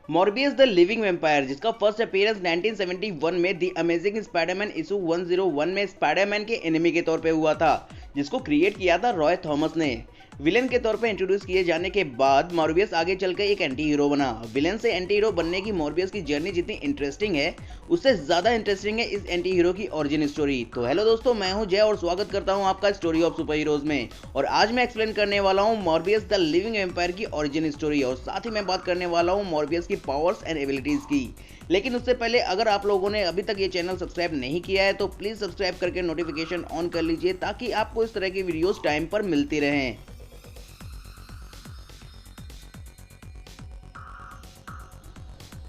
Morbius the living vampire, जिसका first appearance 1971 में the amazing Spiderman issue 101 में Spiderman के एनिमी के तौर पे हुआ था, जिसको क्रिएट किया था रॉय थॉमस ने। विलेन के तौर पे इंट्रोड्यूस किए जाने के बाद मॉर्बियस आगे चलकर एक एंटी हीरो बना। विलेन से एंटी हीरो बनने की मॉर्बियस की जर्नी जितनी इंटरेस्टिंग है, उससे ज्यादा इंटरेस्टिंग है इस एंटी हीरो की ओरिजिन स्टोरी। तो हेलो दोस्तों, मैं हूं जय और स्वागत करता हूं आपका स्टोरी ऑफ सुपर हीरोज में। और आज मैं एक्सप्लेन करने वाला हूं मॉर्बियस द लिविंग वैम्पायर की ओरिजिन स्टोरी, और साथ ही मैं बात करने वाला हूं मॉर्बियस की पावर्स एंड एबिलिटीज की। लेकिन उससे पहले अगर आप लोगों ने अभी तक ये चैनल सब्सक्राइब नहीं किया है तो प्लीज सब्सक्राइब करके नोटिफिकेशन ऑन कर लीजिए, ताकि आपको इस तरह की वीडियोस टाइम पर मिलती रहें।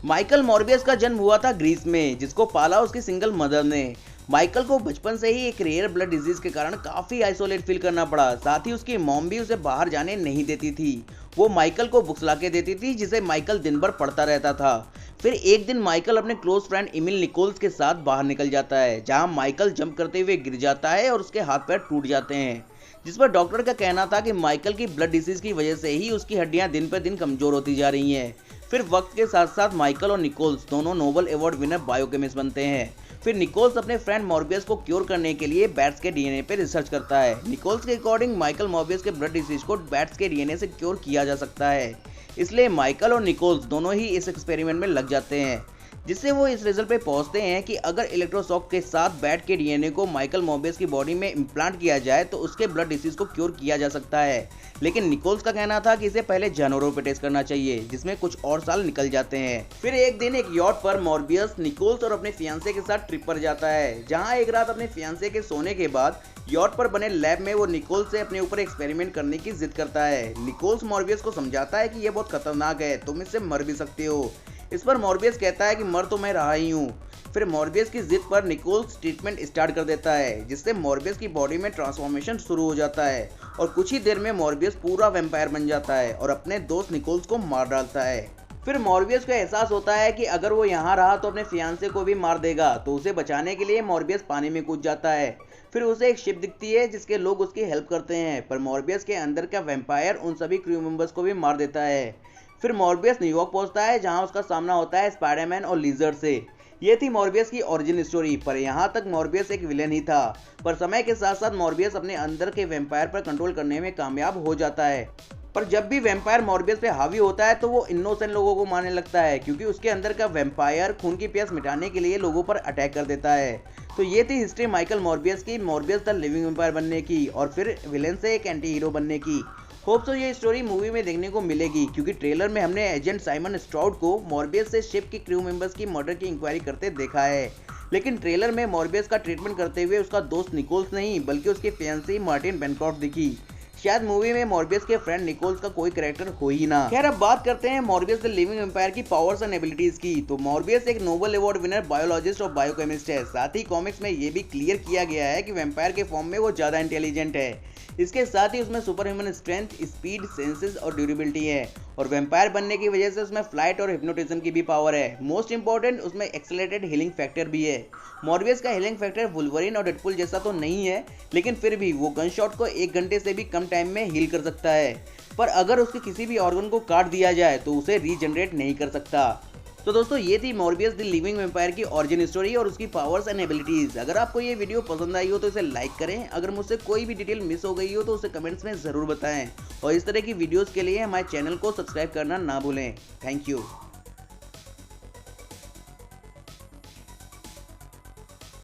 माइकल मॉर्बियस का जन्म हुआ था ग्रीस में, जिसको पाला उसकी सिंगल मदर ने। माइकल को बचपन से ही एक रेयर ब्लड डिजीज के कारण काफी आइसोलेट फील करना पड़ा। साथ ही उसकी मॉम भी उसे बाहर जाने नहीं देती थी। वो माइकल को बुक्स लाके देती थी, जिसे माइकल दिन भर पढ़ता रहता था। फिर एक दिन माइकल अपने क्लोज फ्रेंड इमिल निकोल्स के साथ बाहर निकल जाता है, जहां माइकल जंप करते हुए गिर जाता है और उसके हाथ पैर टूट जाते हैं, जिस पर डॉक्टर का कहना था कि माइकल की ब्लड डिजीज की वजह से ही उसकी हड्डियां दिन पर दिन कमजोर होती जा रही हैं। फिर वक्त के साथ साथ माइकल और निकोल्स दोनों नोबेल अवार्ड विनर बायोकेमिस्ट बनते हैं। फिर निकोल्स अपने फ्रेंड मॉर्बियस को क्योर करने के लिए बैट्स के डीएनए पे रिसर्च करता है। निकोल्स के अकॉर्डिंग माइकल मॉर्बियस के ब्लड डिसीज को बैट्स के डीएनए से क्योर किया जा सकता है, इसलिए माइकल और निकोल्स दोनों ही इस एक्सपेरिमेंट में लग जाते हैं, जिससे वो इस रिजल्ट पे पहुंचते हैं कि अगर इलेक्ट्रोशॉक के साथ बैट के डीएनए को माइकल मॉर्बियस की बॉडी में इम्प्लांट किया जाए तो उसके ब्लड डिसीज को क्योर किया जा सकता है। लेकिन निकोल्स का कहना था कि इसे पहले जानवरों पे टेस्ट करना चाहिए, जिसमें कुछ और साल निकल जाते हैं। फिर एक दिन एक यॉट पर मॉर्बियस, निकोल्स और अपने फियांसे के साथ ट्रिप पर जाता है, जहां एक रात अपने फियांसे के सोने के बाद यॉट पर बने लैब में वो निकोल्स से अपने ऊपर एक्सपेरिमेंट करने की जिद करता है। निकोल्स मॉर्बियस को समझाता है कि यह बहुत खतरनाक है, तुम इससे मर भी सकते हो। इस पर मॉर्बियस कहता है कि मर तो मैं रहा ही हूँ। फिर मॉर्बियस की जिद पर निकोल्स ट्रीटमेंट स्टार्ट कर देता है, जिससे मॉर्बियस की बॉडी में ट्रांसफॉर्मेशन शुरू हो जाता है और कुछ ही देर में मॉर्बियस पूरा वैम्पायर बन जाता है और अपने दोस्त निकोल्स को मार डालता है। फिर मॉर्बियस को एहसास होता है कि अगर वो यहाँ रहा तो अपने फियांसे को भी मार देगा, तो उसे बचाने के लिए मॉर्बियस पानी में कूद जाता है। फिर उसे एक शिप दिखती है जिसके लोग उसकी हेल्प करते हैं, पर मॉर्बियस के अंदर का वैम्पायर उन सभी क्रू मेंबर्स को भी मार देता है। फिर मॉर्बियस न्यूयॉर्क पहुंचता है, जहां उसका सामना होता है स्पाइडरमैन और लीजर से। ये थी मॉर्बियस की ओरिजिन स्टोरी, पर यहाँ तक मॉर्बियस एक विलेन ही था। पर समय के साथ साथ मॉर्बियस अपने अंदर के वैम्पायर पर कंट्रोल करने में कामयाब हो जाता है। पर जब भी वैम्पायर मॉर्बियस पे हावी होता है तो वो इनोसेंट लोगों को मारने लगता है, क्योंकि उसके अंदर का वैम्पायर खून की प्यास मिटाने के लिए लोगों पर अटैक कर देता है। तो ये थी हिस्ट्री माइकल मॉर्बियस की, मॉर्बियस द लिविंग वैम्पायर बनने की और फिर विलेन से एक एंटी हीरो बनने की। होप सो ये स्टोरी मूवी में देखने को मिलेगी, क्योंकि ट्रेलर में हमने एजेंट साइमन स्ट्राउड को मॉर्बियस से शिप के क्रू मेंबर्स की मर्डर की इंक्वायरी करते देखा है। लेकिन ट्रेलर में मॉर्बियस का ट्रीटमेंट करते हुए उसका दोस्त निकोल्स नहीं, बल्कि उसके फियांसी मार्टिन बेनक्रॉफ्ट दिखी। शायद मूवी में मॉर्बियस के फ्रेंड निकोल्स का कोई कैरेक्टर हो ही ना। खैर, अब बात करते हैं मॉर्बियस द लिविंग वैम्पायर की पावर्स एंड एबिलिटीज की। तो मॉर्बियस एक नोबेल अवार्ड विनर बायोलॉजिस्ट और बायोकेमिस्ट है। साथ ही कॉमिक्स में ये भी क्लियर किया गया है कि वैम्पायर के फॉर्म में वो ज्यादा इंटेलिजेंट है। इसके साथ ही उसमें super human strength, speed, senses और ड्यूरेबिलिटी है, और वैम्पायर बनने की वजह से उसमें फ्लाइट और हिप्नोटिज्म की भी पावर है। मोस्ट इंपॉर्टेंट, उसमें एक्सेलरेटेड हीलिंग फैक्टर भी है। मॉर्बियस का हीलिंग फैक्टर वुल्वरीन और डेडपुल जैसा तो नहीं है, लेकिन फिर भी वो गन शॉट को 1 घंटे से भी कम टाइम में हील कर सकता है। पर अगर उसके किसी भी ऑर्गन को काट दिया जाए तो उसे रीजनरेट नहीं कर सकता। तो दोस्तों, ये थी मॉर्बियस द लिविंग वैम्पायर की ओरिजिन स्टोरी और उसकी पावर्स एंड एबिलिटीज। अगर आपको ये वीडियो पसंद आई हो तो इसे लाइक करें। अगर मुझसे कोई भी डिटेल मिस हो गई हो तो उसे कमेंट्स में ज़रूर बताएं, और इस तरह की वीडियोस के लिए हमारे चैनल को सब्सक्राइब करना ना भूलें। Thank you.